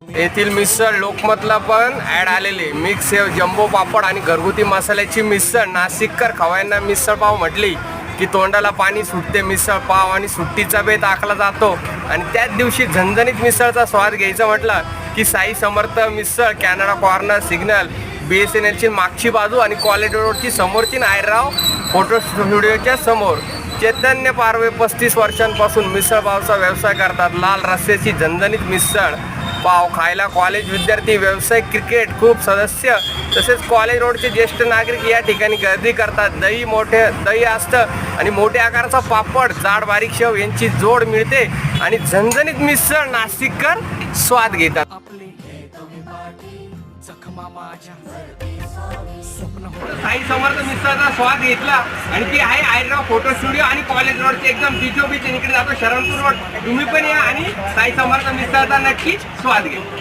येथील मिसळ लोकमतला पण ॲड आलेली मिक्स सेव जम्बो पापड आणि घरगुती मसाल्याची मिसळ नाशिककर खवायांना मिसळ पाव म्हटली की तोंडाला पाणी सुटते। मिसळ पाव आणि सुट्टीचा बेत आखला जातो आणि त्याच दिवशी झणझणीत मिसळचा स्वाद घ्यायचा म्हटलं की साई समर्थ मिसळ, कॅनडा कॉर्नर, सिग्नल, BSNLची मागची बाजू आणि कॉलेज रोडची समोरची नायरराव फोटो स्टुडिओच्या समोर। चैतन्य पारवे 35 वर्षांपासून मिसळ पावचा व्यवसाय करतात। लाल रस्स्याची झणझणीत मिसळ पाव खायला कॉलेज विद्यार्थी, व्यावसायिक, क्रिकेट खूप सदस्य तसेच कॉलेज रोडचे ज्येष्ठ नागरिक या ठिकाणी गर्दी करतात। दही असतं आणि मोठ्या आकाराचा पापड, जाड बारीक शेव यांची जोड मिळते आणि झणझणीत मिसळ नाशिककर स्वाद घेतात। साई समर्थ मिसळचा स्वाद घेतला आणि ती आहे आयराव फोटो स्टुडिओ आणि कॉलेज रोडचे एकदम बीच इकडे जातो शरणपूर रोड। तुम्ही पण या आणि साई समर्थ मिसळचा नक्की स्वाद घ्या।